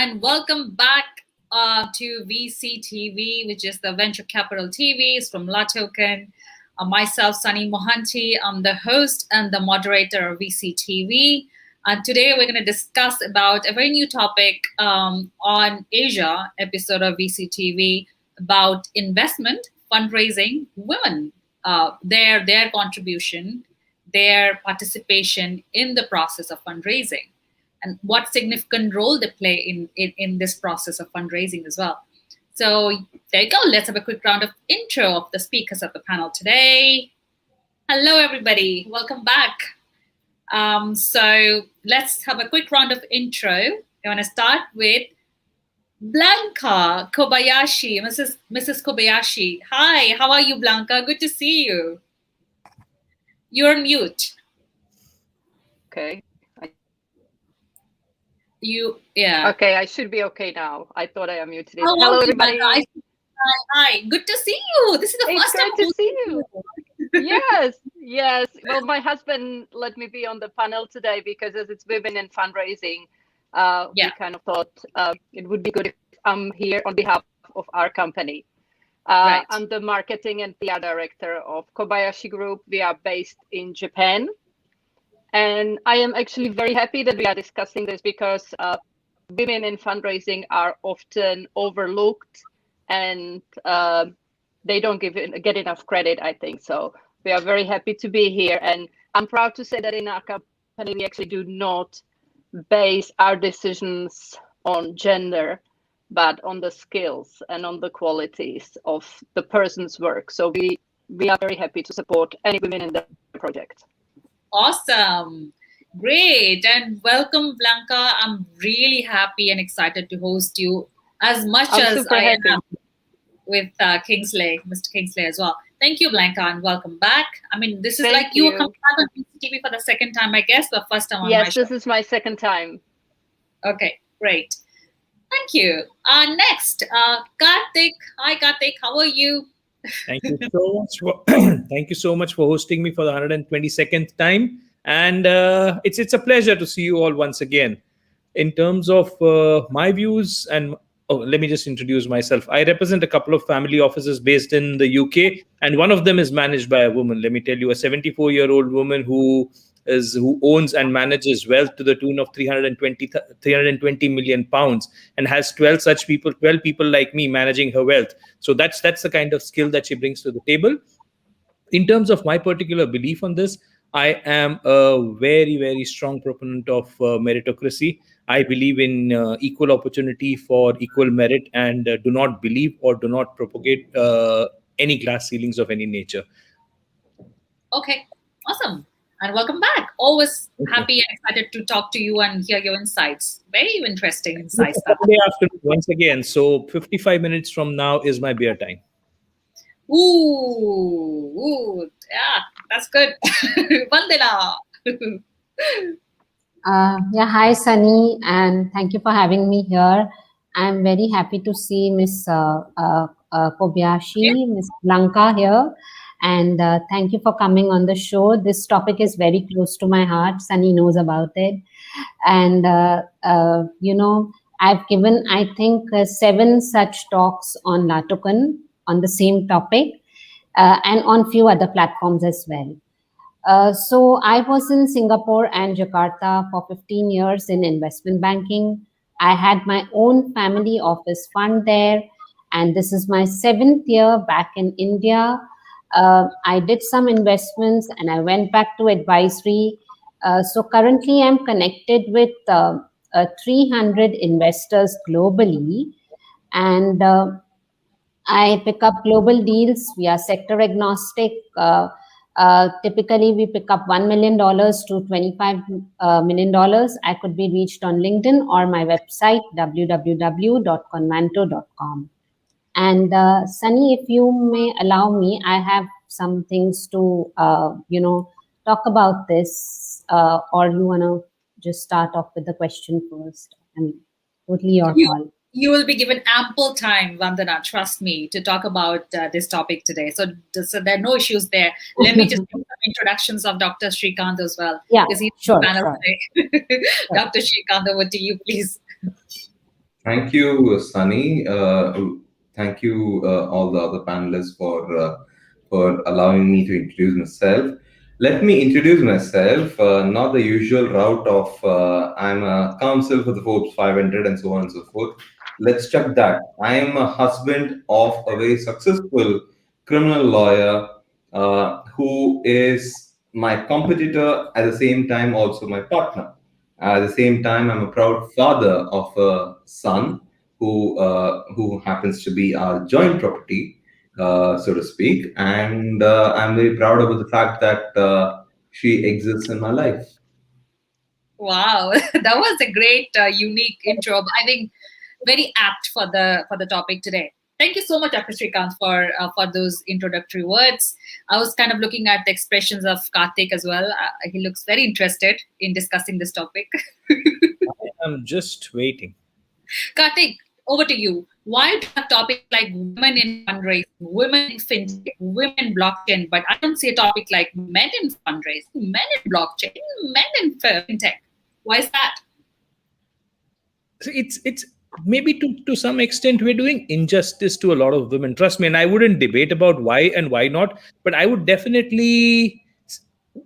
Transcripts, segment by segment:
and welcome back to VCTV, which is the Venture Capital TV. It's from LATOKEN. Myself, Sunny Mohanty, I'm the host and the moderator of VCTV. And today we're going to discuss about a very new topic on Asia episode of VCTV about investment, fundraising, women, their contribution, their participation in the process of fundraising, and what significant role they play in this process of fundraising as well. So there you go. Let's have a quick round of intro of the speakers of the panel today. Hello, everybody. Welcome back. So let's have a quick round of intro. I want to start with Blanca Kobayashi, Mrs. Kobayashi. Hi, how are you, Blanca? Good to see you. You're on mute. Okay. Yeah. Okay, I should be okay now. I thought I unmuted it. Oh, hello, okay, everybody. Hi, good to see you. This is the first time to see you. Yes. Well, my husband let me be on the panel today because as it's women in fundraising, we kind of thought it would be good if I'm here on behalf of our company. Right. I'm the marketing and PR director of Kobayashi Group. We are based in Japan. And I am actually very happy that we are discussing this because women in fundraising are often overlooked and they don't get enough credit, I think. So we are very happy to be here. And I'm proud to say that in our company, we actually do not base our decisions on gender, but on the skills and on the qualities of the person's work. So we are very happy to support any women in the project. Awesome. Great. And welcome, Blanca. I'm really happy and excited to host you as much as I am with Kingsley, Mr. Kingsley as well. Thank you, Blanca, and welcome back. I mean, this is like you coming back on TV for the second time, I guess, but first time on my show. Yes, this is my second time. Okay, great. Thank you. Next, Karthik. Hi, Karthik. How are you? Thank you so much for thank you so much for hosting me for the 122nd time, and it's a pleasure to see you all once again. In terms of my views, and let me just introduce myself. I represent a couple of family offices based in the UK, and one of them is managed by a woman. Let me tell you, a 74-year-old woman who owns and manages wealth to the tune of 320 million pounds and has 12 people like me managing her wealth. So that's the kind of skill that she brings to the table. In terms of my particular belief on this, I am a very, very strong proponent of meritocracy. I believe in equal opportunity for equal merit and do not believe or do not propagate any glass ceilings of any nature. Okay, awesome. And welcome back. Always happy and excited to talk to you and hear your insights. Very interesting insights. Saturday afternoon once again. So 55 minutes from now is my beer time. Ooh, yeah, that's good. Vandana. Hi, Sunny, and thank you for having me here. I'm very happy to see Miss Kobayashi, Miss Blanca here. And thank you for coming on the show. This topic is very close to my heart. Sunny knows about it. And, I've given, I think, 7 such talks on LATOKEN on the same topic and on few other platforms as well. So I was in Singapore and Jakarta for 15 years in investment banking. I had my own family office fund there. And this is my 7th year back in India. I did some investments and I went back to advisory. So currently I'm connected with 300 investors globally, and I pick up global deals. We are sector agnostic. Typically we pick up $1 million to $25 million. I could be reached on LinkedIn or my website, www.convanto.com. And Sunny, if you may allow me, I have some things to, talk about this, or you want to just start off with the question first? I mean, totally your call. You will be given ample time, Vandana, trust me, to talk about this topic today. So there are no issues there. Let me just give some introductions of Dr. Srikanth as well. Yeah, because he's sure. Today. Dr. Srikanth, over to you, please. Thank you, Sunny. Thank you, all the other panelists for allowing me to introduce myself. Let me introduce myself. Not the usual route of I'm a counsel for the Forbes 500 and so on and so forth. Let's check that. I am a husband of a very successful criminal lawyer who is my competitor at the same time also my partner. At the same time, I'm a proud father of a son who happens to be our joint property, so to speak, and I'm very proud about the fact that she exists in my life. Wow, that was a great, unique intro. I think very apt for the topic today. Thank you so much, Dr. Srikanth, for those introductory words. I was kind of looking at the expressions of Karthik as well. He looks very interested in discussing this topic. I'm just waiting. Karthik, over to you. Why do you have topics like women in fundraising, women in fintech, women in blockchain, but I don't see a topic like men in fundraising, men in blockchain, men in fintech? Why is that? So it's maybe to some extent we're doing injustice to a lot of women. Trust me, and I wouldn't debate about why and why not, but I would definitely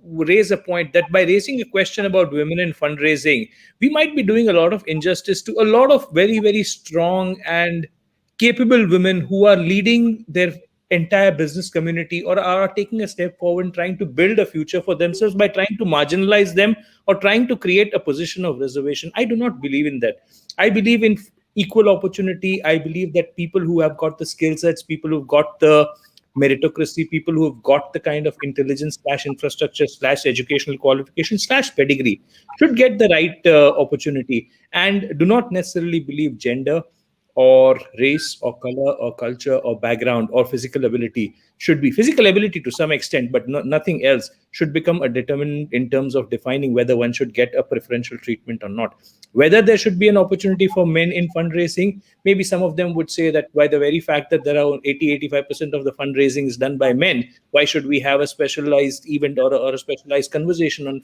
raise a point that by raising a question about women in fundraising, we might be doing a lot of injustice to a lot of very, very strong and capable women who are leading their entire business community or are taking a step forward and trying to build a future for themselves by trying to marginalize them or trying to create a position of reservation. I do not believe in that. I believe in equal opportunity. I believe that people who have got the skill sets, people who've got the meritocracy, people who have got the kind of intelligence slash infrastructure slash educational qualification slash pedigree should get the right opportunity, and do not necessarily believe gender or race or color or culture or background or physical ability should be physical ability to some extent, but nothing else should become a determinant in terms of defining whether one should get a preferential treatment or not. Whether there should be an opportunity for men in fundraising, maybe some of them would say that by the very fact that there are 80-85% of the fundraising is done by men, why should we have a specialized event or a specialized conversation on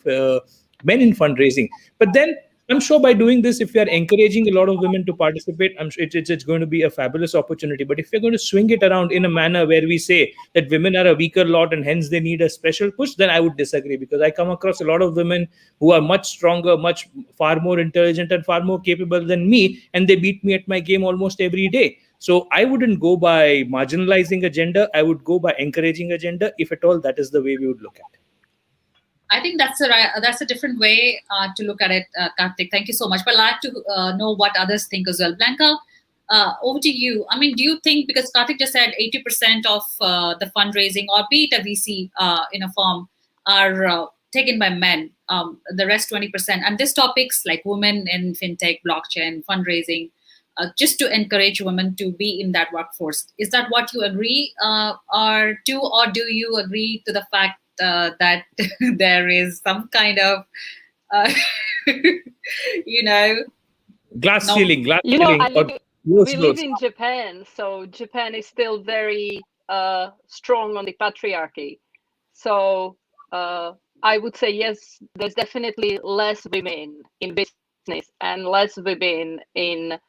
men in fundraising? But then I'm sure by doing this, if we are encouraging a lot of women to participate, I'm sure it's going to be a fabulous opportunity. But if we're going to swing it around in a manner where we say that women are a weaker lot and hence they need a special push, then I would disagree, because I come across a lot of women who are much stronger, much far more intelligent and far more capable than me, and they beat me at my game almost every day. So I wouldn't go by marginalizing a gender. I would go by encouraging a gender, if at all that is the way we would look at it. I think that's a different way to look at it, Karthik. Thank you so much. But I'd like to know what others think as well. Blanca, over to you. I mean, do you think, because Karthik just said 80% of the fundraising, or be it a VC in a firm, are taken by men, the rest 20%. And these topics like women in fintech, blockchain, fundraising, just to encourage women to be in that workforce. Is that what you agree or do you agree to the fact that there is some kind of, glass ceiling, we live in Japan, so Japan is still very strong on the patriarchy. So I would say yes, there's definitely less women in business and less women in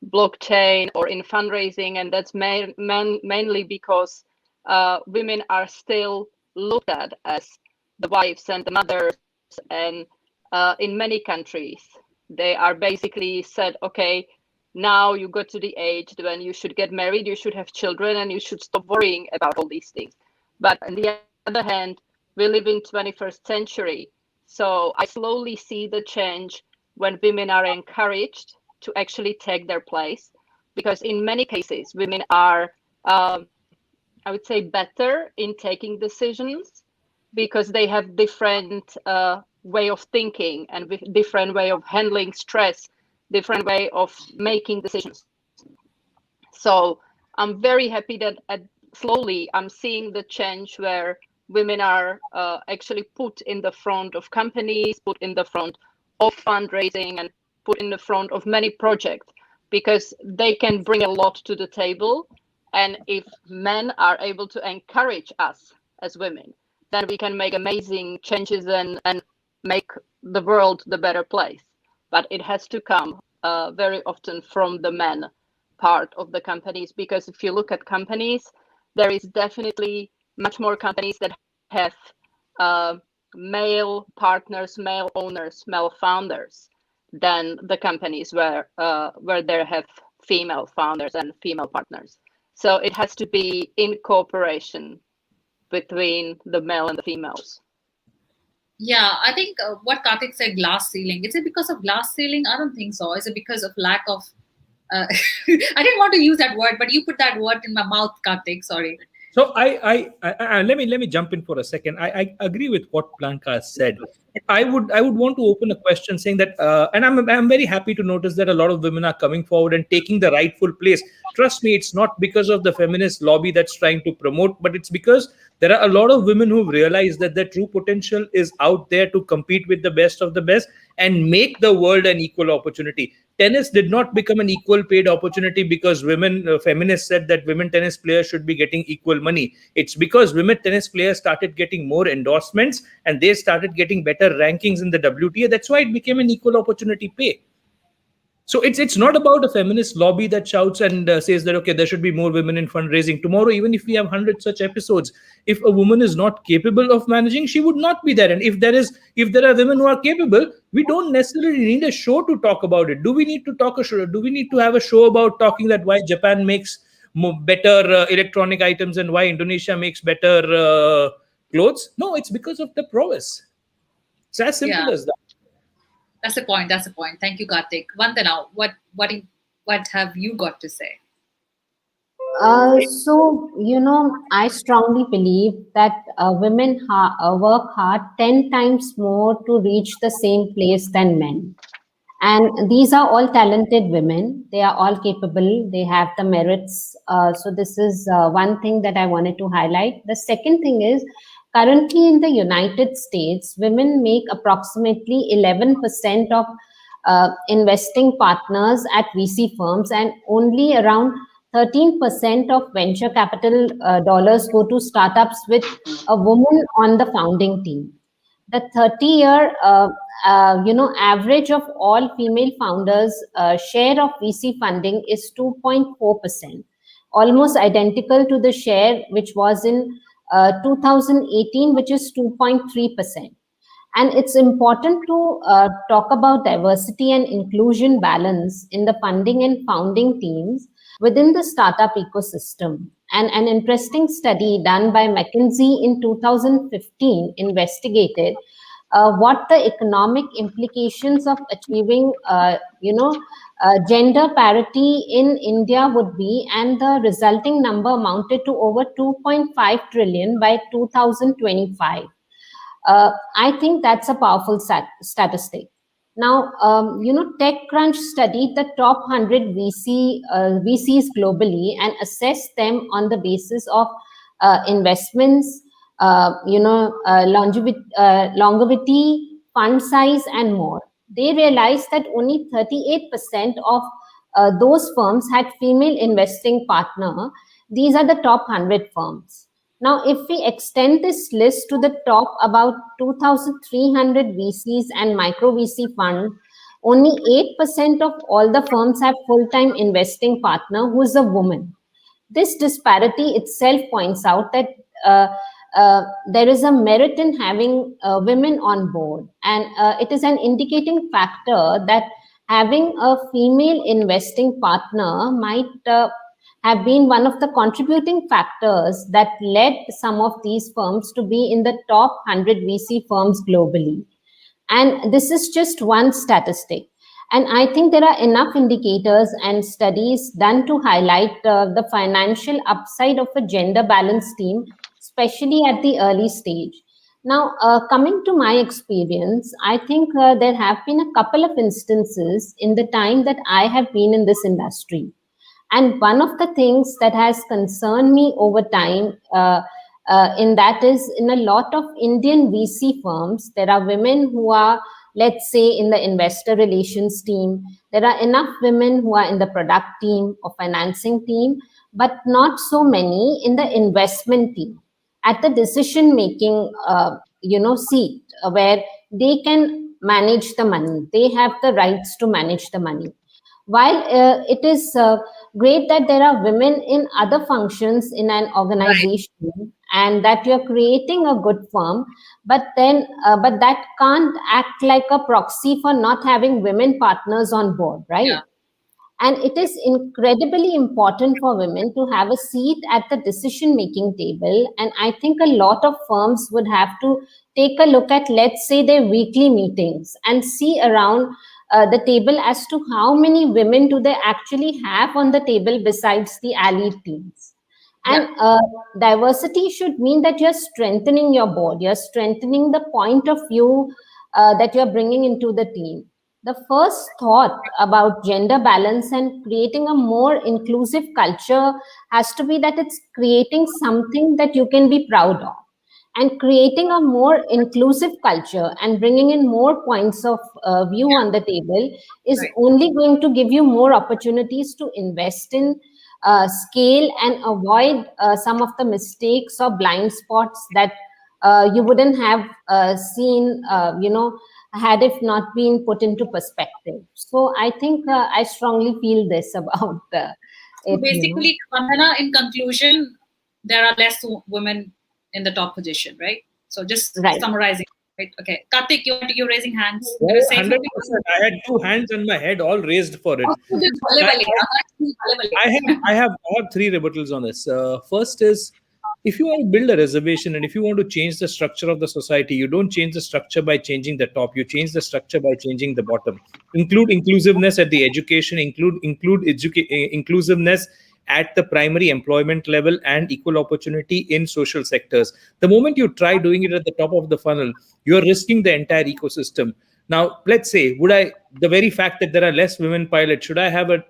blockchain or in fundraising, and that's mainly because women are still looked at as the wives and the mothers, and in many countries they are basically said, okay, now you got to the age when you should get married, you should have children, and you should stop worrying about all these things. But on the other hand, we live in 21st century, so I slowly see the change when women are encouraged to actually take their place, because in many cases women are I would say better in taking decisions, because they have different way of thinking and with different way of handling stress, different way of making decisions. So I'm very happy that slowly I'm seeing the change where women are actually put in the front of companies, put in the front of fundraising, and put in the front of many projects, because they can bring a lot to the table. And if men are able to encourage us as women, then we can make amazing changes and make the world the better place. But it has to come very often from the men part of the companies, because if you look at companies, there is definitely much more companies that have male partners, male owners, male founders than the companies where they have female founders and female partners. So it has to be in cooperation between the male and the females. Yeah, I think what Karthik said, glass ceiling. Is it because of glass ceiling? I don't think so. Is it because of lack of? I didn't want to use that word, but you put that word in my mouth, Karthik. Sorry. So let me jump in for a second. I agree with what Blanca said. I would want to open a question saying that, and I'm very happy to notice that a lot of women are coming forward and taking the rightful place. Trust me, it's not because of the feminist lobby that's trying to promote, but it's because there are a lot of women who've realized that their true potential is out there to compete with the best of the best and make the world an equal opportunity. Tennis did not become an equal paid opportunity because women feminists said that women tennis players should be getting equal money. It's because women tennis players started getting more endorsements and they started getting better rankings in the WTA. That's why it became an equal opportunity pay. So it's not about a feminist lobby that shouts and says that, okay, there should be more women in fundraising. Tomorrow, even if we have 100 such episodes, if a woman is not capable of managing, she would not be there. And if there are women who are capable, we don't necessarily need a show to talk about it. Do we need to talk a show? Do we need to have a show about talking that why Japan makes better electronic items and why Indonesia makes better clothes? No, it's because of the prowess. It's as simple as that. That's the point. That's the point. Thank you, Karthik. Vandana, what have you got to say? So, I strongly believe that women work hard 10 times more to reach the same place than men. And these are all talented women. They are all capable. They have the merits. So this is one thing that I wanted to highlight. The second thing is, currently in the United States, women make approximately 11% of investing partners at VC firms, and only around 13% of venture capital dollars go to startups with a woman on the founding team. The 30-year average of all female founders share of VC funding is 2.4%, almost identical to the share which was in 2018, which is 2.3%. And it's important to talk about diversity and inclusion balance in the funding and founding teams within the startup ecosystem. And an interesting study done by McKinsey in 2015 investigated what the economic implications of achieving, gender parity in India would be, and the resulting number amounted to over 2.5 trillion by 2025. I think that's a powerful statistic. Now, TechCrunch studied the top 100 VCs globally and assessed them on the basis of investments, longevity, fund size, and more. They realized that only 38% of those firms had female investing partner. These are the top 100 firms. Now, if we extend this list to the top about 2,300 VCs and micro VC funds, only 8% of all the firms have full-time investing partner who is a woman. This disparity itself points out that there is a merit in having women on board, and it is an indicating factor that having a female investing partner might have been one of the contributing factors that led some of these firms to be in the top 100 VC firms globally. And this is just one statistic. And I think there are enough indicators and studies done to highlight the financial upside of a gender balanced team, especially at the early stage. Now, coming to my experience, I think there have been a couple of instances in the time that I have been in this industry. And one of the things that has concerned me over time in that is, in a lot of Indian VC firms, there are women who are, let's say, in the investor relations team. There are enough women who are in the product team or financing team, but not so many in the investment team at the decision-making, seat where they can manage the money. They have the rights to manage the money. While it is great that there are women in other functions in an organization and that you're creating a good firm, but then but that can't act like a proxy for not having women partners on board, right? Yeah. And it is incredibly important for women to have a seat at the decision making table. And I think a lot of firms would have to take a look at, let's say, their weekly meetings and see around the table as to how many women do they actually have on the table besides the allied teams. Yeah. And diversity should mean that you're strengthening your board, you're strengthening the point of view that you're bringing into the team. The first thought about gender balance and creating a more inclusive culture has to be that it's creating something that you can be proud of. And creating a more inclusive culture and bringing in more points of view on the table is Right. only going to give you more opportunities to invest in, scale, and avoid some of the mistakes or blind spots that you wouldn't have seen, had it not been put into perspective. So I think I strongly feel this about So it. basically, Vandana, in conclusion, there are less women in the top position, right? So just Right. summarizing, right? Okay. Karthik, you're raising hands. Oh, You say 100%. I had two hands on my head, all raised for it. I have three rebuttals on this. First is, if you want to build a reservation and if you want to change the structure of the society, you don't change the structure by changing the top. You change the structure by changing the bottom. Include inclusiveness at the education. Inclusiveness at the primary employment level and equal opportunity in social sectors. The moment you try doing it at the top of the funnel, you are risking the entire ecosystem. Now, let's say, the very fact that there are less women pilots, should I have a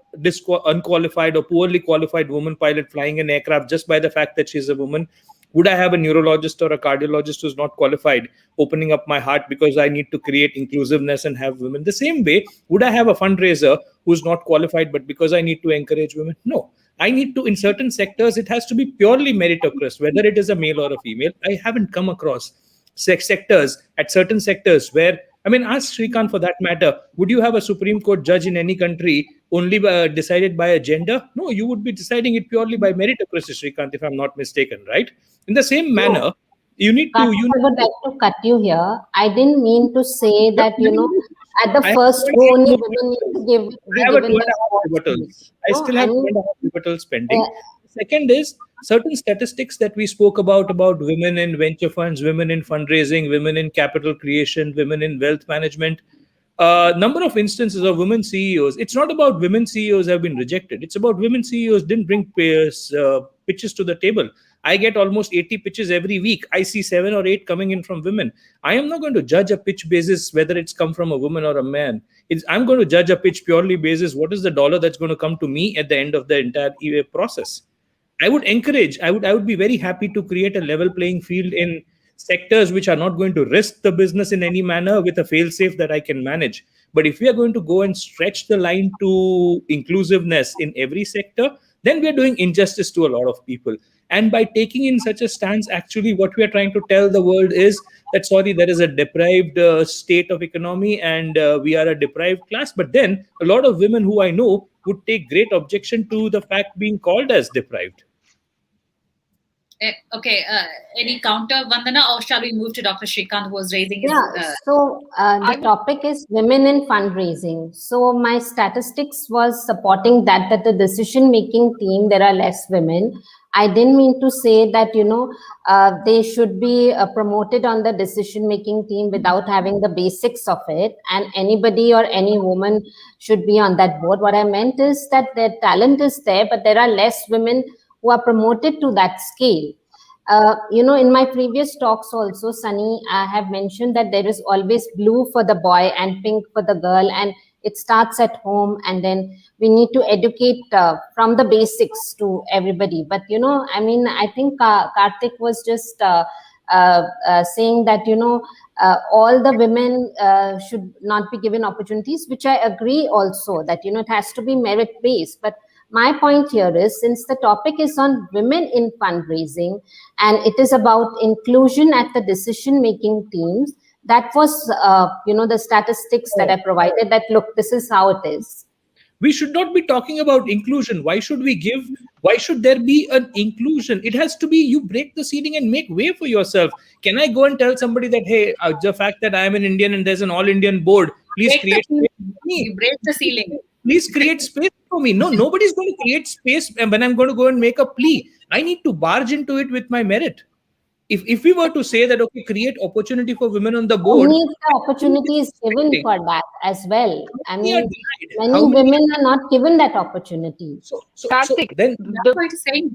unqualified or poorly qualified woman pilot flying an aircraft just by the fact that she's a woman? Would I have a neurologist or a cardiologist who's not qualified opening up my heart because I need to create inclusiveness and have women? The same way, would I have a fundraiser who's not qualified, but because I need to encourage women? No. I need to, in certain sectors, it has to be purely meritocratic, whether it is a male or a female. I haven't come across certain sectors where, I mean, ask Shrikant for that matter, would you have a Supreme Court judge in any country only decided by a gender? No, you would be deciding it purely by meritocracy, Shrikant, if I'm not mistaken, right? In the same manner, you need to. I would like to cut you here. I didn't mean to say that, at the I first have go, only women need to be I have a given two and a half the rebuttals. I no, still I have two mean, and a half rebuttals pending. Second is certain statistics that we spoke about women in venture funds, women in fundraising, women in capital creation, women in wealth management. Number of instances of women CEOs. It's not about women CEOs have been rejected. It's about women CEOs didn't bring pitches to the table. I get almost 80 pitches every week. I see 7 or 8 coming in from women. I am not going to judge a pitch basis whether it's come from a woman or a man. I'm going to judge a pitch purely basis what is the dollar that's going to come to me at the end of the entire process. I would be very happy to create a level playing field in sectors which are not going to risk the business in any manner with a fail safe that I can manage. But if we are going to go and stretch the line to inclusiveness in every sector, then we are doing injustice to a lot of people. And by taking in such a stance, actually, what we are trying to tell the world is that, sorry, there is a deprived state of economy and we are a deprived class. But then a lot of women who I know would take great objection to the fact being called as deprived. Okay, any counter, Vandana, or shall we move to Dr. Shrikant, who was raising his... So the topic is women in fundraising. So my statistics was supporting that the decision-making team, there are less women. I didn't mean to say that, they should be promoted on the decision-making team without having the basics of it. And anybody or any woman should be on that board. What I meant is that their talent is there, but there are less women who are promoted to that scale. In my previous talks also, Sunny, I have mentioned that there is always blue for the boy and pink for the girl, and it starts at home, and then we need to educate from the basics to everybody. But, I think Karthik was just saying that, all the women should not be given opportunities, which I agree also that, it has to be merit-based. But my point here is, since the topic is on women in fundraising and it is about inclusion at the decision-making teams, that was, the statistics that I provided that, look, this is how it is. We should not be talking about inclusion. Why should we give? Why should there be an inclusion? It has to be you break the ceiling and make way for yourself. Can I go and tell somebody that, hey, the fact that I am an Indian and there's an all Indian board, please Break the create ceiling. space for me. You break the ceiling. Please create space for me. No, nobody's going to create space when I'm going to go and make a plea. I need to barge into it with my merit. If we were to say that, okay, create opportunity for women on the board, Only if the opportunity is given for that as well. I we are mean, denied. many women are not given that opportunity. So Karthik, then That's why it's saying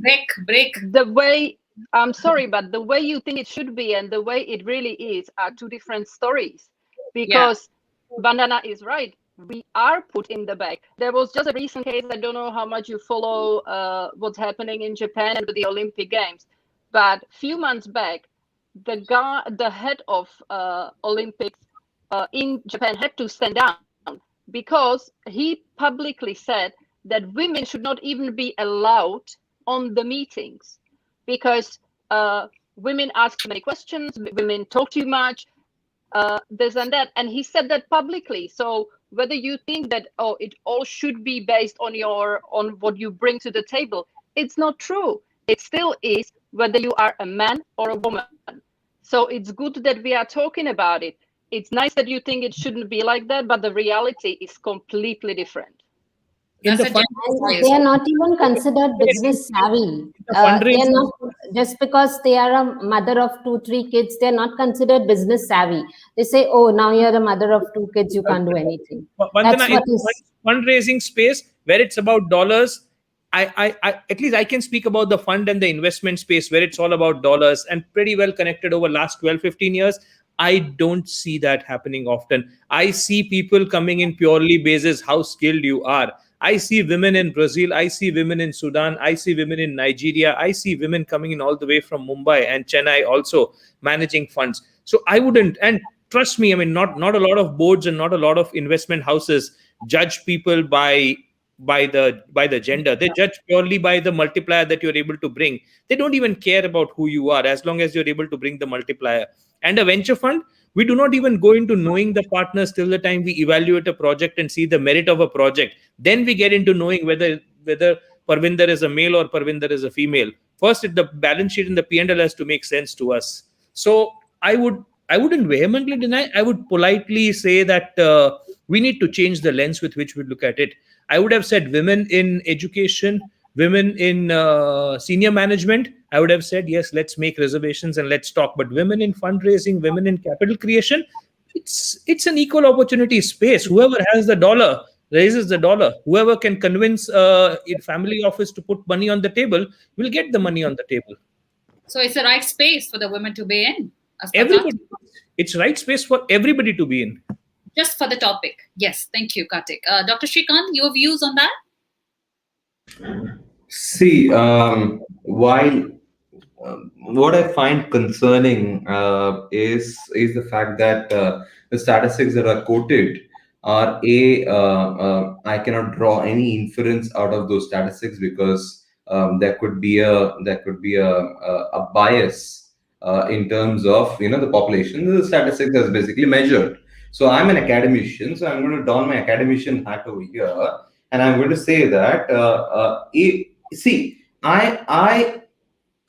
break. the way, I'm sorry, but the way you think it should be and the way it really is are two different stories. Because Vandana is right. We are put in the back. There was just a recent case. I don't know how much you follow what's happening in Japan and with the Olympic Games, but a few months back, the head of Olympics in Japan had to stand down because he publicly said that women should not even be allowed on the meetings because women ask too many questions, women talk too much, this and that, and he said that publicly. So whether you think that it all should be based on what you bring to the table, it's not true. It still is whether you are a man or a woman. So it's good that we are talking about it. It's nice that you think it shouldn't be like that, but the reality is completely different. in the That's a fund, different They are not even considered business savvy. They fundraising- are not, just because they are a mother of 2-3 kids, they are not considered business savvy. They say, oh, now you're a mother of 2 kids, you can't do anything. Vandana, That's in what the is. fundraising space where it's about dollars, I at least I can speak about the fund and the investment space where it's all about dollars and pretty well connected over last 12-15 years. I don't see that happening often. I see people coming in purely basis how skilled you are. I see women in Brazil, I see women in Sudan, I see women in Nigeria, I see women coming in all the way from Mumbai and Chennai also managing funds. So I wouldn't, and trust me, I mean, not a lot of boards and not a lot of investment houses judge people by the gender. They judge purely by the multiplier that you're able to bring. They don't even care about who you are as long as you're able to bring the multiplier. And a venture fund, we do not even go into knowing the partners till the time we evaluate a project and see the merit of a project. Then we get into knowing whether Parvinder is a male or Parvinder is a female. First, the balance sheet and the P&L has to make sense to us. So I wouldn't vehemently deny. I would politely say that we need to change the lens with which we look at it. I would have said women in education, women in senior management. I would have said, yes, let's make reservations and let's talk. But women in fundraising, women in capital creation, it's an equal opportunity space. Whoever has the dollar raises the dollar. Whoever can convince a family office to put money on the table will get the money on the table. So it's the right space for the women to be in. Everybody, it's right space for everybody to be in. Just for the topic. Yes, thank you, Karthik. Dr. Shrikant, your views on that? See, while what I find concerning is the fact that the statistics that are quoted are I cannot draw any inference out of those statistics because there could be a bias in terms of the population. The statistics is basically measured. So I'm an academician, so I'm going to don my academician hat over here, and I'm going to say that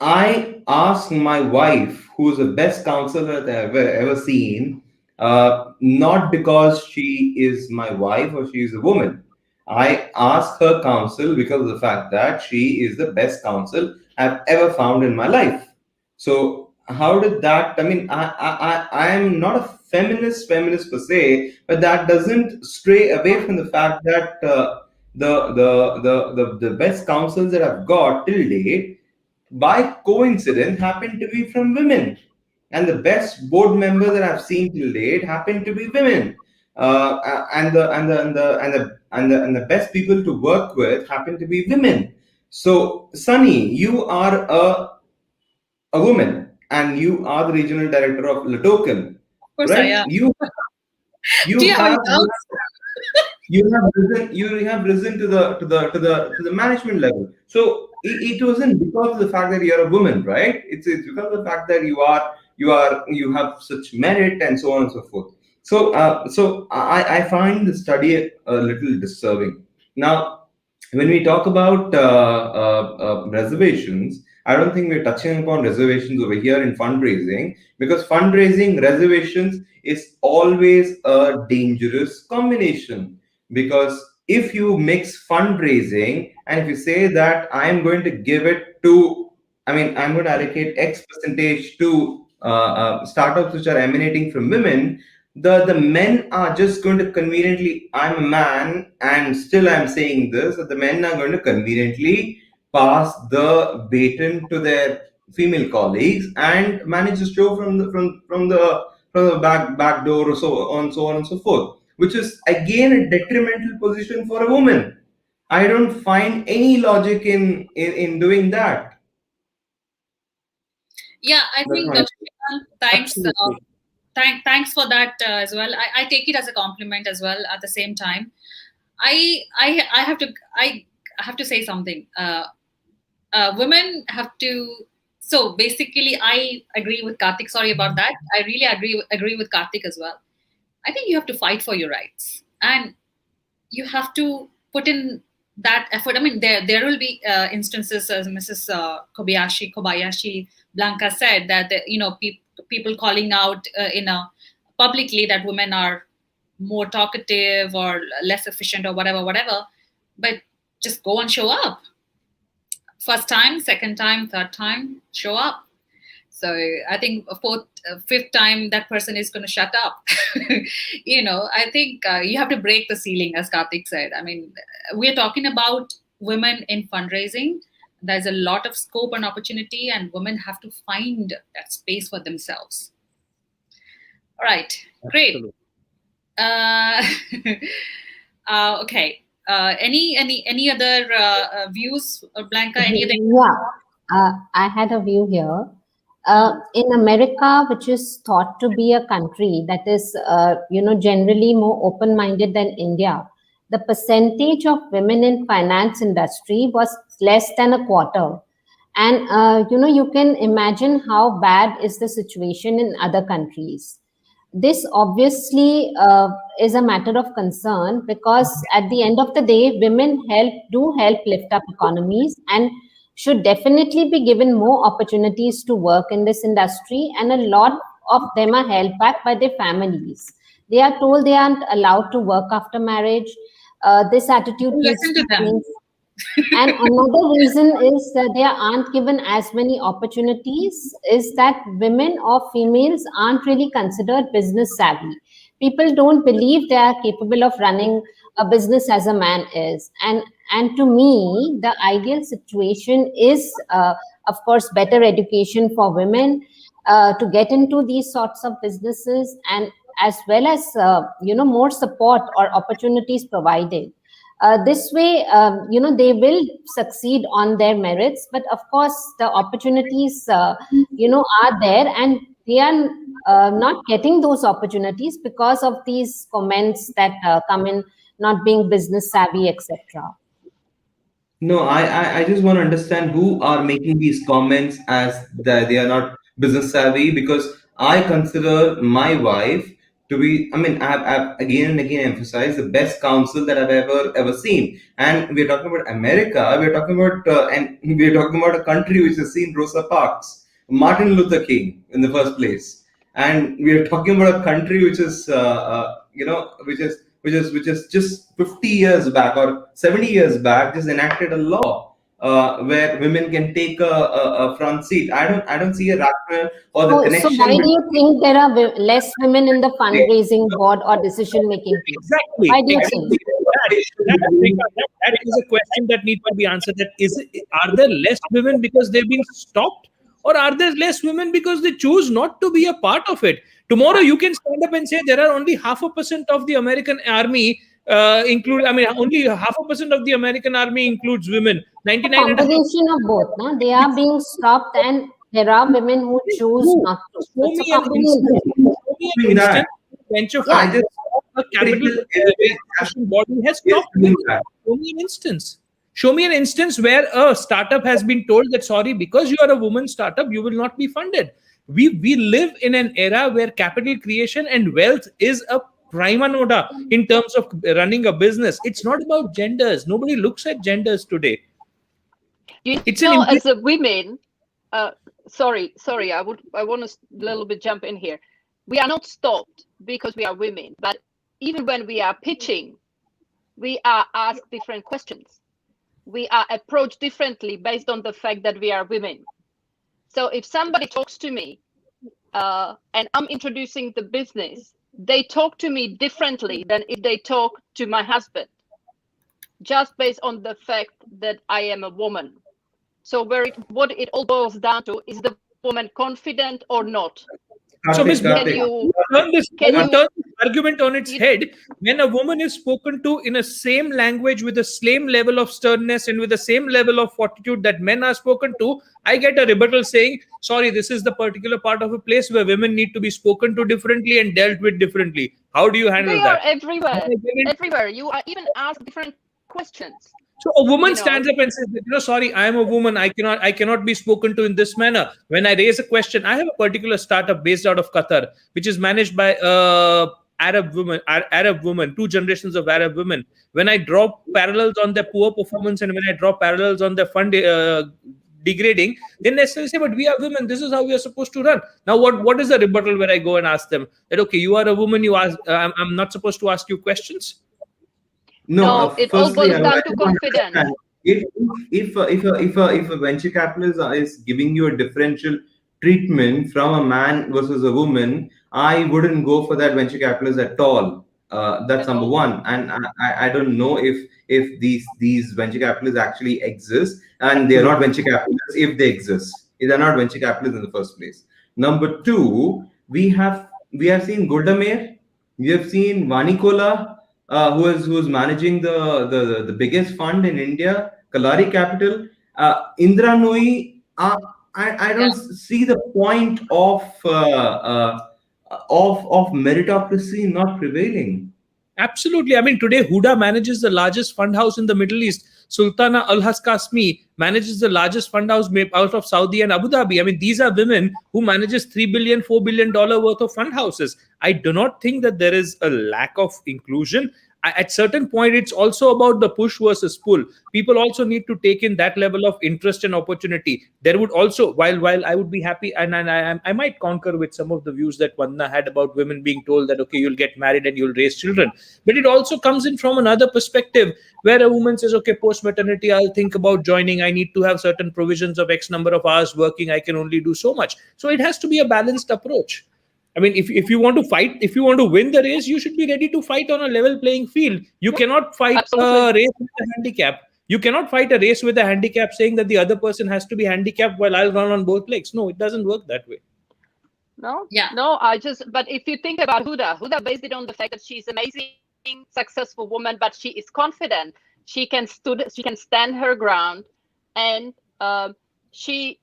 I asked my wife, who's the best counselor that I've ever seen, not because she is my wife or she is a woman. I asked her counsel because of the fact that she is the best counsel I've ever found in my life. So how did that? I mean, I am not a feminist per se, but that doesn't stray away from the fact that the best counsels that I've got till date, by coincidence, happen to be from women, and the best board member that I've seen till date happen to be women, and the best people to work with happen to be women. So, Sunny, you are a woman, and you are the regional director of LATOKEN, Of course right? I am. You Do you have doubts? you have risen to the management level. So it wasn't because of the fact that you're a woman, right? It's because of the fact that you have such merit and so on and so forth. So I find the study a little disturbing. Now, when we talk about reservations, I don't think we're touching upon reservations over here in fundraising, because fundraising reservations is always a dangerous combination. Because if you mix fundraising and if you say that I'm going to give it to, I'm going to allocate X percentage to startups which are emanating from women, the men are just going to conveniently, I'm a man and still I'm saying this, that the men are going to conveniently pass the baton to their female colleagues and manage the show from the back door, or so on and so forth, which is again a detrimental position for a woman. I don't find any logic in doing that. Yeah, I That's think my thanks. Absolutely. Thanks for that as well. I take it as a compliment as well. At the same time, I have to say something. Women have to. So basically, I agree with Karthik. Sorry about that. I really agree with Karthik as well. I think you have to fight for your rights, and you have to put in that effort. I mean, there will be instances, as Mrs. Kobayashi Blanca said, that people calling out publicly that women are more talkative or less efficient or whatever. But just go and show up. First time, second time, third time, show up. So I think fifth time, that person is going to shut up. I think you have to break the ceiling, as Karthik said. I mean, we're talking about women in fundraising. There's a lot of scope and opportunity, and women have to find that space for themselves. All right, great. Okay. Any other views, Blanca? Any other? Yeah, I had a view here. In America, which is thought to be a country that is, generally more open-minded than India, the percentage of women in finance industry was less than a quarter. And, you can imagine how bad is the situation in other countries. This obviously is a matter of concern, because at the end of the day, women do help lift up economies and should definitely be given more opportunities to work in this industry. And a lot of them are held back by their families. They are told they aren't allowed to work after marriage. This attitude needs Listen to them. change. And another reason is that they aren't given as many opportunities, is that women or females aren't really considered business savvy. People don't believe they are capable of running a business as a man is. And to me, the ideal situation is, of course, better education for women to get into these sorts of businesses, and as well as, more support or opportunities provided. This way, they will succeed on their merits. But of course, the opportunities, are there, and they are not getting those opportunities because of these comments that come in, not being business savvy, etc. No, I just want to understand who are making these comments as that they are not business savvy, because I consider my wife to be, I've again and again emphasized, the best counsel that I've ever seen. And we're talking about America, we're talking about a country which has seen Rosa Parks, Martin Luther King in the first place. And we're talking about a country which is, which is just 50 years back or 70 years back just enacted a law where women can take a front seat. I don't see a rationale or the So connection. why do you think there are less women in the fundraising board or decision making? Exactly. Why do you think? That is a question that needs to be answered. Are there less women because they've been stopped, or are there less women because they choose not to be a part of it? Tomorrow you can stand up and say there are only 0.5% of the American army only 0.5% of the American army includes women. A combination of both. No? They are being stopped, and there are women who choose not to. Show me an instance venture fund, a capital body has stopped. Show me an instance. Show me an instance where a startup has been told that, sorry, because you are a woman startup, you will not be funded. We live in an era where capital creation and wealth is a prima nota in terms of running a business. It's not about genders. Nobody looks at genders today. It's as a women, sorry, I want to a little bit jump in here. We are not stopped because we are women, but even when we are pitching, we are asked different questions. We are approached differently based on the fact that we are women. So if somebody talks to me and I'm introducing the business, they talk to me differently than if they talk to my husband, just based on the fact that I am a woman. So what it all boils down to is the woman confident or not. So, Ms. Can you turn this argument on its head? When a woman is spoken to in a same language with the same level of sternness and with the same level of fortitude that men are spoken to, I get a rebuttal saying, sorry, this is the particular part of a place where women need to be spoken to differently and dealt with differently. How do you handle that? They are everywhere. Everywhere. You are even asked different questions. So a woman stands up and says, sorry, I am a woman. I cannot be spoken to in this manner. When I raise a question, I have a particular startup based out of Qatar, which is managed by Arab women, 2 generations of Arab women. When I draw parallels on their poor performance and when I draw parallels on their fund degrading, then they say, but we are women. This is how we are supposed to run. Now, what is the rebuttal where I go and ask them that, okay, you are a woman, you ask, I'm not supposed to ask you questions? No, it all boils down to confidence. If a venture capitalist is giving you a differential treatment from a man versus a woman, I wouldn't go for that venture capitalist at all. That's number one. And I don't know if these venture capitalists actually exist, and they're not venture capitalists if they exist. They're not venture capitalists in the first place. Number two, we have seen Golda Meir, we have seen Vanikola, who's managing the biggest fund in India, Kalari Capital, Indra Nooyi. I don't see the point of meritocracy not prevailing. Absolutely. I mean, today Huda manages the largest fund house in the Middle East. Sultana Al-Has Qasmi manages the largest fund house out of Saudi and Abu Dhabi. I mean, these are women who manages $3 billion, $4 billion worth of fund houses. I do not think that there is a lack of inclusion. At certain point, it's also about the push versus pull. People also need to take in that level of interest and opportunity. There would also, while I would be happy, and I might concur with some of the views that Vandana had about women being told that, okay, you'll get married and you'll raise children. But it also comes in from another perspective where a woman says, okay, post-maternity, I'll think about joining. I need to have certain provisions of X number of hours working. I can only do so much. So it has to be a balanced approach. I mean, if you want to fight, if you want to win the race, you should be ready to fight on a level playing field. You cannot fight a race with a handicap. You cannot fight a race with a handicap saying that the other person has to be handicapped while I'll run on both legs. No, it doesn't work that way. No, but if you think about Huda based it on the fact that she's amazing, successful woman, but she is confident. She can stand her ground, and she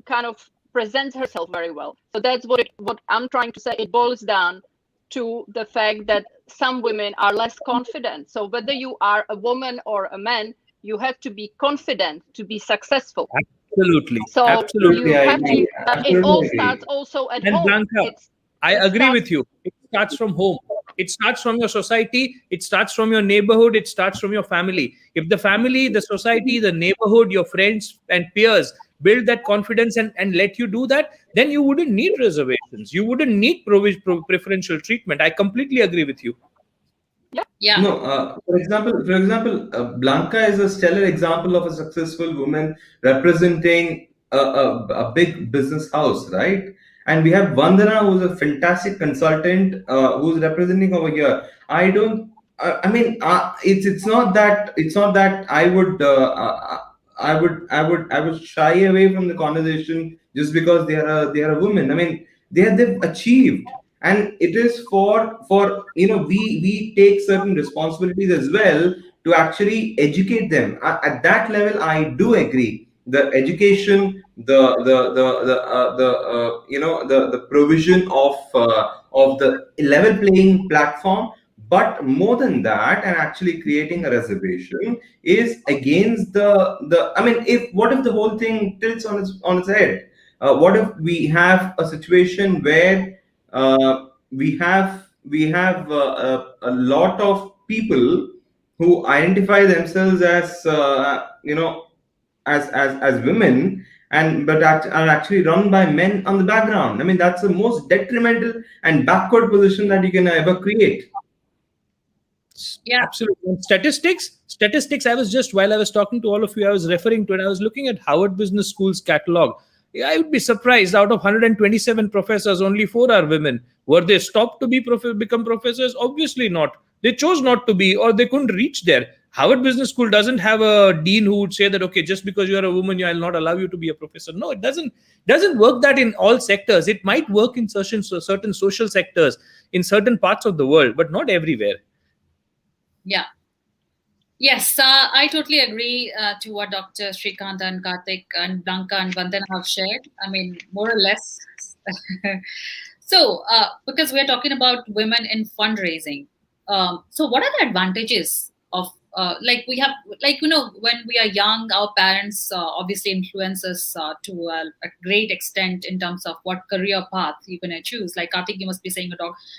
kind of presents herself very well. So that's what I'm trying to say. It boils down to the fact that some women are less confident. So whether you are a woman or a man, you have to be confident to be successful. Absolutely. So absolutely. It all starts also at home. Blanca, I agree with you. It starts from home. It starts from your society. It starts from your neighborhood. It starts from your family. If the family, the society, the neighborhood, your friends and peers build that confidence and let you do that, then you wouldn't need reservations. You wouldn't need preferential treatment. I completely agree with you. Yeah. No, for example, Blanca is a stellar example of a successful woman representing a big business house, right? And we have Vandana, who's a fantastic consultant, who's representing over here. It's not that I would shy away from the conversation just because they are a woman. I mean, they've achieved, and it is for we take certain responsibilities as well to actually educate them. At that level, I do agree. The education, the provision of the level playing platform. But more than that, and actually creating a reservation is against the. I mean, what if the whole thing tilts on its head? What if we have a situation where we have we have a lot of people who identify themselves as as women, and are actually run by men on the background. I mean, that's the most detrimental and backward position that you can ever create. Yeah. Absolutely. And statistics. I was just, while I was talking to all of you, I was referring to it. I was looking at Harvard Business School's catalog. Yeah, I would be surprised. Out of 127 professors, only 4 are women. Were they stopped to become professors? Obviously not. They chose not to be, or they couldn't reach there. Harvard Business School doesn't have a dean who would say that, okay, just because you are a woman, I'll not allow you to be a professor. No, it doesn't work that in all sectors. It might work in certain social sectors in certain parts of the world, but not everywhere. Yeah. Yes, I totally agree to what Dr. Shrikant and Karthik and Blanca and Vandana have shared. I mean, more or less. So, because we're talking about women in fundraising, so what are the advantages of we have, when we are young, our parents obviously influence us to a great extent in terms of what career path you're going to choose. Like Karthik, you must be saying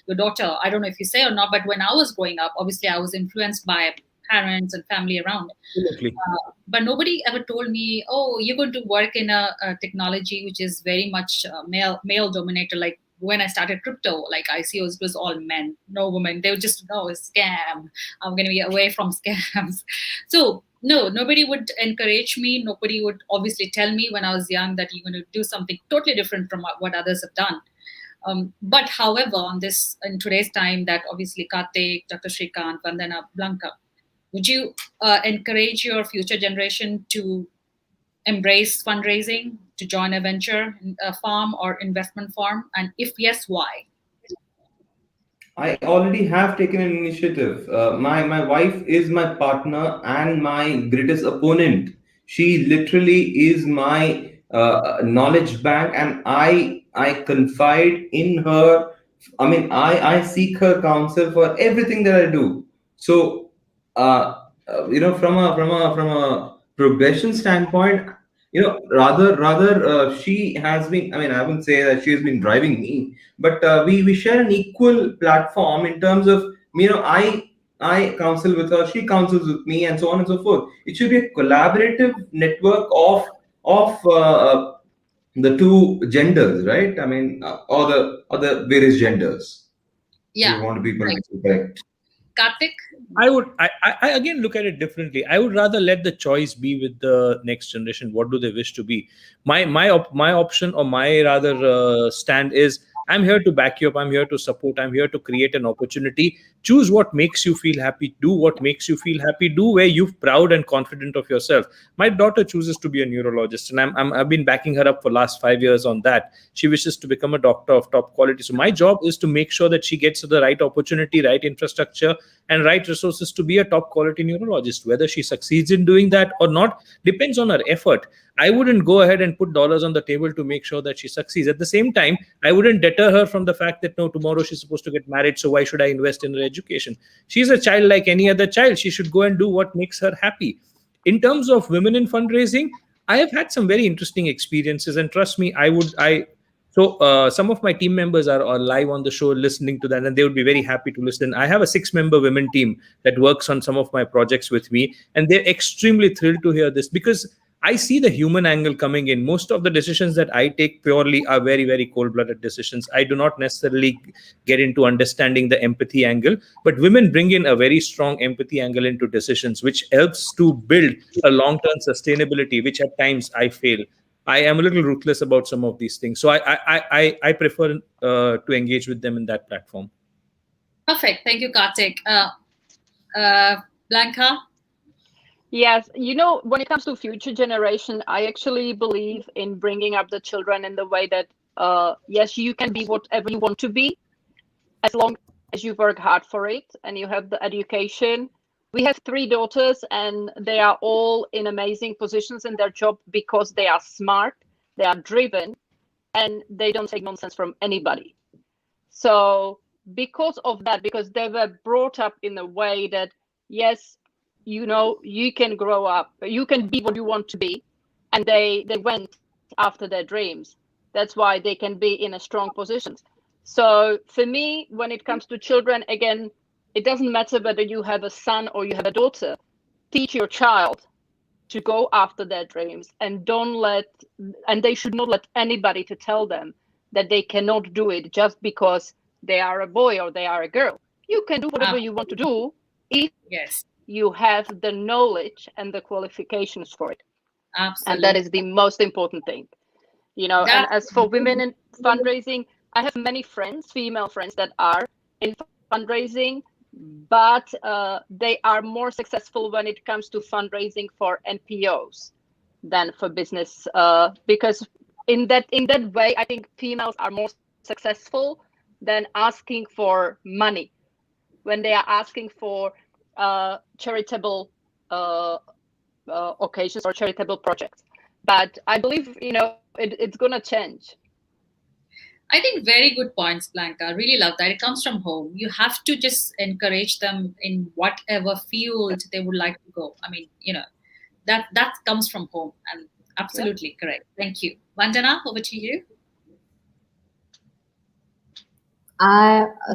your daughter, I don't know if you say or not, but when I was growing up, obviously I was influenced by parents and family around. Absolutely. But nobody ever told me, oh, you're going to work in a technology which is very much male dominated. Like when I started crypto, like ICOs, it was all men, no women. They would just, no, it's scam. I'm going to be away from scams. So no, nobody would encourage me. Nobody would obviously tell me when I was young that you're going to do something totally different from what others have done. But however, in today's time, that obviously Karthik, Dr. Shrikant, Vandana, Blanca, would you encourage your future generation to embrace fundraising, to join a venture farm or investment firm? And if yes, why? I already have taken an initiative. My wife is my partner and my greatest opponent. She literally is my knowledge bank, and I confide in her. I mean, I seek her counsel for everything that I do. So, from a progression standpoint, rather she has been. I mean, I wouldn't say that she has been driving me, but we share an equal platform in terms of, I counsel with her, she counsels with me, and so on and so forth. It should be a collaborative network of the two genders, right? I mean, or the various genders. Yeah, We want to be right. politically correct. Karthik? I again look at it differently. I would rather let the choice be with the next generation. What do they wish to be? My option, or my rather stand is, I'm here to back you up. I'm here to support. I'm here to create an opportunity. Choose what makes you feel happy. Do what makes you feel happy. Do where you're proud and confident of yourself. My daughter chooses to be a neurologist, and I've been backing her up for last 5 years on that. She wishes to become a doctor of top quality. So my job is to make sure that she gets the right opportunity, right infrastructure, and right resources to be a top quality neurologist. Whether she succeeds in doing that or not depends on her effort. I wouldn't go ahead and put dollars on the table to make sure that she succeeds. At the same time, I wouldn't deter her from the fact that, no, tomorrow she's supposed to get married, so why should I invest in her education? She's a child like any other child. She should go and do what makes her happy. In terms of women in fundraising, I have had some very interesting experiences, and trust me, some of my team members are live on the show listening to that, and they would be very happy to listen. I have a 6-member women team that works on some of my projects with me, and they're extremely thrilled to hear this, because I see the human angle coming in. Most of the decisions that I take purely are very, very cold-blooded decisions. I do not necessarily get into understanding the empathy angle, but women bring in a very strong empathy angle into decisions, which helps to build a long-term sustainability, which at times I fail. I am a little ruthless about some of these things. So I prefer to engage with them in that platform. Perfect. Thank you, Karthik. Blanca? Yes, when it comes to future generation, I actually believe in bringing up the children in the way that, yes, you can be whatever you want to be, as long as you work hard for it and you have the education. We have 3 daughters, and they are all in amazing positions in their job because they are smart, they are driven, and they don't take nonsense from anybody. So because of that, because they were brought up in a way that, yes, you can grow up, you can be what you want to be, and they went after their dreams. That's why they can be in a strong position. So for me, when it comes to children, again, it doesn't matter whether you have a son or you have a daughter. Teach your child to go after their dreams, and they should not let anybody to tell them that they cannot do it just because they are a boy or they are a girl. You can do whatever you want to do if you have the knowledge and the qualifications for it. Absolutely. And that is the most important thing. And as for women in fundraising, I have many friends, female friends, that are in fundraising, but they are more successful when it comes to fundraising for NPOs than for business, because in that way, I think females are more successful than asking for money when they are asking for charitable occasions or charitable projects. But I believe it's going to change. I think very good points, Blanca. Really love that. It comes from home. You have to just encourage them in whatever field they would like to go. I mean, that comes from home, and absolutely correct. Thank you. Vandana, over to you.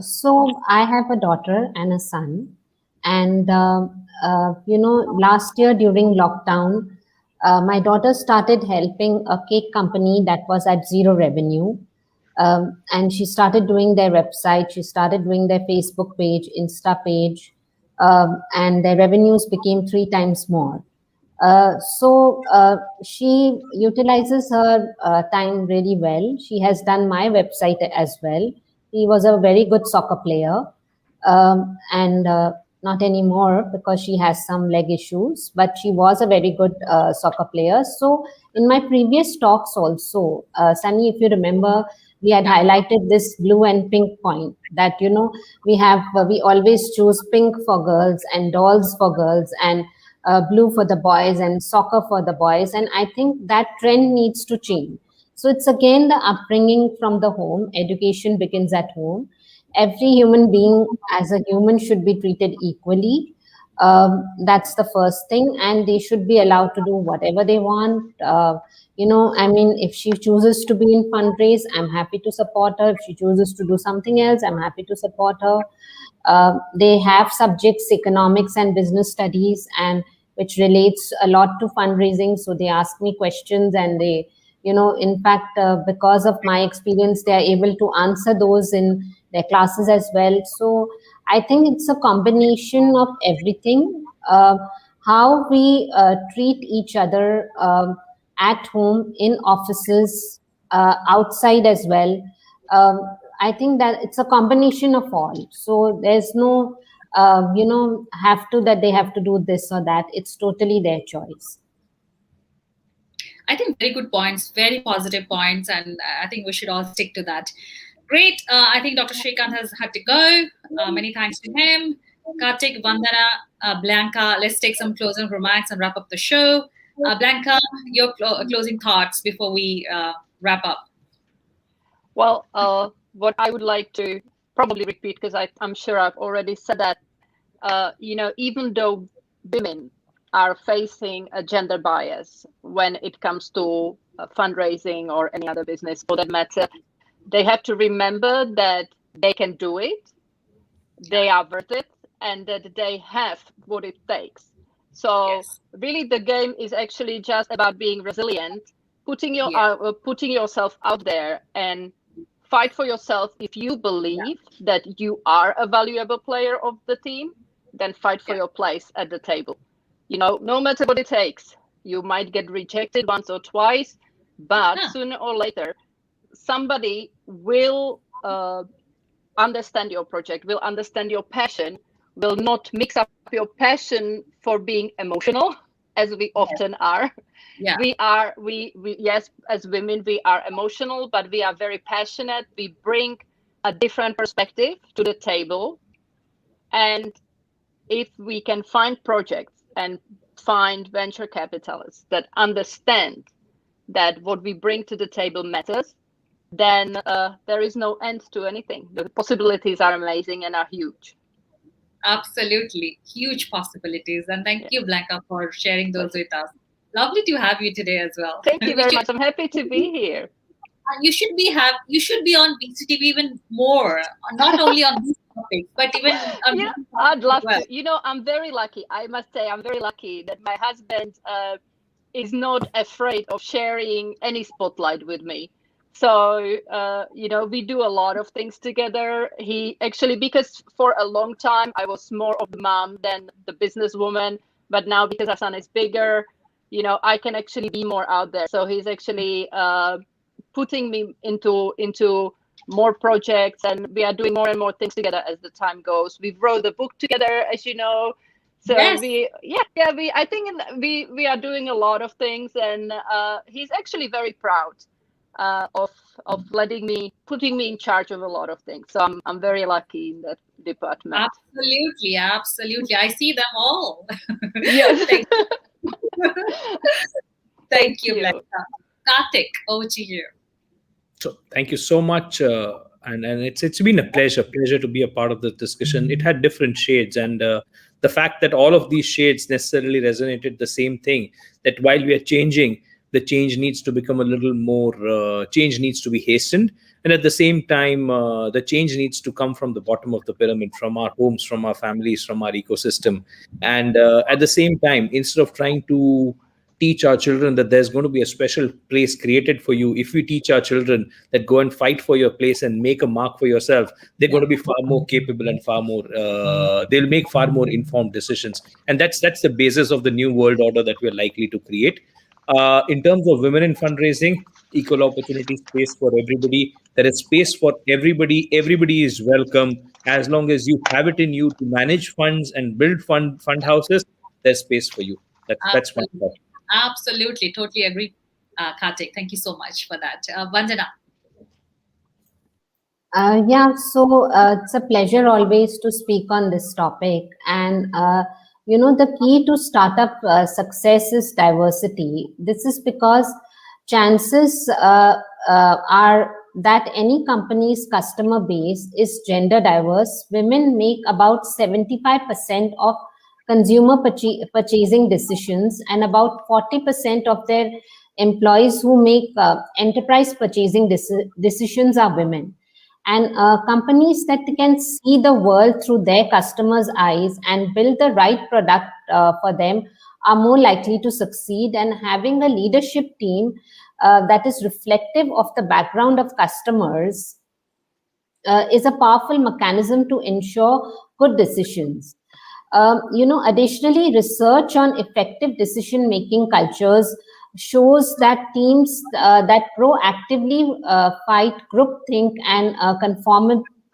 So I have a daughter and a son, and last year during lockdown, my daughter started helping a cake company that was at zero revenue. And she started doing their website, she started doing their Facebook page, Insta page, and their revenues became 3 times more. So she utilizes her time really well. She has done my website as well. He was a very good soccer player, and not anymore because she has some leg issues, but she was a very good soccer player. So in my previous talks also, Sunny, if you remember, we had highlighted this blue and pink point that, we always choose pink for girls and dolls for girls and blue for the boys and soccer for the boys. And I think that trend needs to change. So it's again the upbringing from the home. Education begins at home. Every human being as a human should be treated equally. That's the first thing. And they should be allowed to do whatever they want. If she chooses to be in fundraise, I'm happy to support her. If she chooses to do something else, I'm happy to support her. They have subjects, economics and business studies, and which relates a lot to fundraising. So they ask me questions, and they, in fact, because of my experience, they are able to answer those in their classes as well. So I think it's a combination of everything. How we treat each other at home, in offices, outside as well. I think that it's a combination of all. So there's no, that they have to do this or that. It's totally their choice. I think very good points, very positive points, and I think we should all stick to that. Great. I think Dr. Shrikant has had to go. Many thanks to him. Kartik, Vandana, Blanca, let's take some closing remarks and wrap up the show. Blanca, your closing thoughts before we wrap up. Well, what I would like to probably repeat, because I'm sure I've already said that, even though women are facing a gender bias when it comes to fundraising or any other business for that matter, they have to remember that they can do it, they are worth it, and that they have what it takes. So really the game is actually just about being resilient, putting yourself out there and fight for yourself. If you believe that you are a valuable player of the team, then fight for your place at the table. No matter what it takes. You might get rejected once or twice, but sooner or later, somebody will understand your project, will understand your passion, will not mix up your passion for being emotional, as we often are. Yeah. We yes, as women, we are emotional, but we are very passionate. We bring a different perspective to the table. And if we can find projects and find venture capitalists that understand that what we bring to the table matters, then there is no end to anything. The possibilities are amazing and are huge. Absolutely. Huge possibilities. And thank you, Blanca, for sharing those with us. Lovely to have you today as well. Thank you very much. I'm happy to be here. You should be on VCTV even more, not only on these topics, but even on Yeah, different I'd topics as love well. to. I'm very lucky. I must say, I'm very lucky that my husband is not afraid of sharing any spotlight with me. So, we do a lot of things together. He actually, because for a long time I was more of the mom than the businesswoman, but now because our son is bigger, I can actually be more out there. So he's actually putting me into more projects, and we are doing more and more things together as the time goes. We wrote the book together, as you know. So Yes, I think we are doing a lot of things, and he's actually very proud of putting me in charge of a lot of things. So I'm very lucky in that department. absolutely, absolutely. I see them all. Yes. Thank, thank Thank you, you. Blessa. Karthik, over to you. So thank you so much, and it's been a pleasure to be a part of the discussion. It had different shades, and the fact that all of these shades necessarily resonated the same thing, that while we are changing, the change needs to become a little more. Change needs to be hastened, and at the same time, the change needs to come from the bottom of the pyramid, from our homes, from our families, from our ecosystem, and at the same time, instead of trying to teach our children that there's going to be a special place created for you, if we teach our children that go and fight for your place and make a mark for yourself, they're going to be far more capable and far more they'll make far more informed decisions. And that's the basis of the new world order that we're likely to create. In terms of women in fundraising, equal opportunity, space for everybody. There is space for everybody. Everybody is welcome. As long as you have it in you to manage funds and build fund houses, there's space for you. That's my Absolutely. thought. Absolutely. Totally agree, Karthik. Thank you so much for that. Vandana. Yeah, so it's a pleasure always to speak on this topic. And, the key to startup success is diversity. This is because chances are that any company's customer base is gender diverse. Women make about 75% of consumer purchasing decisions, and about 40% of their employees who make enterprise purchasing decisions are women. And companies that can see the world through their customers' eyes and build the right product for them are more likely to succeed. And having a leadership team that is reflective of the background of customers is a powerful mechanism to ensure good decisions. Additionally, research on effective decision-making cultures shows that teams that proactively fight groupthink and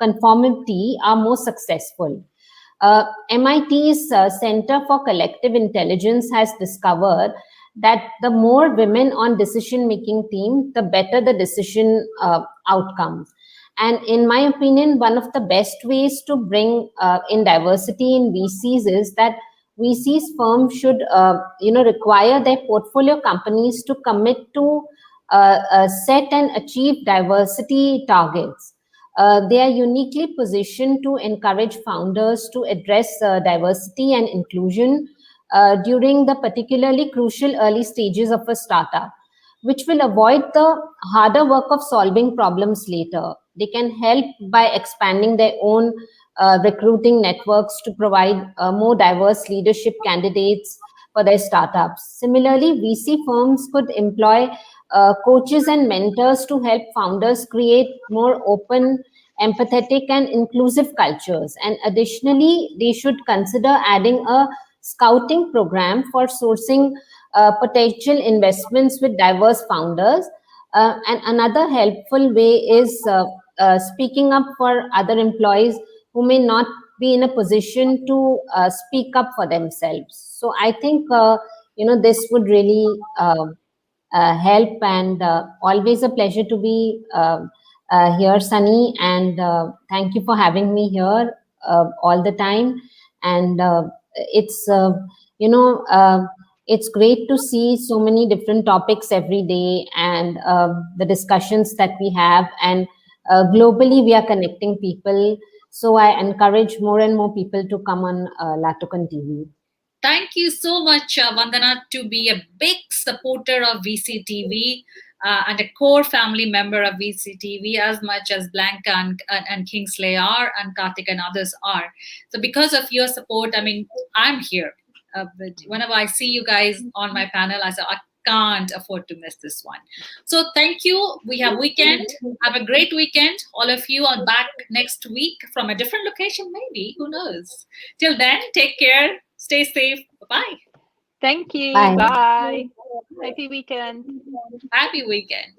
conformity are more successful. MIT's Center for Collective Intelligence has discovered that the more women on decision-making team, the better the decision outcomes. And in my opinion, one of the best ways to bring in diversity in VCs is that VCs firms should, require their portfolio companies to commit to set and achieve diversity targets. They are uniquely positioned to encourage founders to address diversity and inclusion during the particularly crucial early stages of a startup, which will avoid the harder work of solving problems later. They can help by expanding their own recruiting networks to provide more diverse leadership candidates for their startups. Similarly, VC firms could employ coaches and mentors to help founders create more open, empathetic, and inclusive cultures. And additionally, they should consider adding a scouting program for sourcing potential investments with diverse founders. And another helpful way is speaking up for other employees who may not be in a position to speak up for themselves. So I think, this would really help, and always a pleasure to be here, Sunny, and thank you for having me here all the time. And it's, you know, uh, it's great to see so many different topics every day, and the discussions that we have, and globally we are connecting people. So I encourage more and more people to come on LATOKEN TV. Thank you so much, Vandana, to be a big supporter of VCTV. and a core family member of VCTV as much as Blanca and Kingsley are, and Karthik and others are. So because of your support, I mean, I'm here. But whenever I see you guys on my panel, I say, I can't afford to miss this one. So thank you. We have weekend. Have a great weekend. All of you are back next week from a different location, maybe. Who knows? Till then, take care. Stay safe. Bye-bye. Thank you. Bye. Bye. Happy weekend. Happy weekend.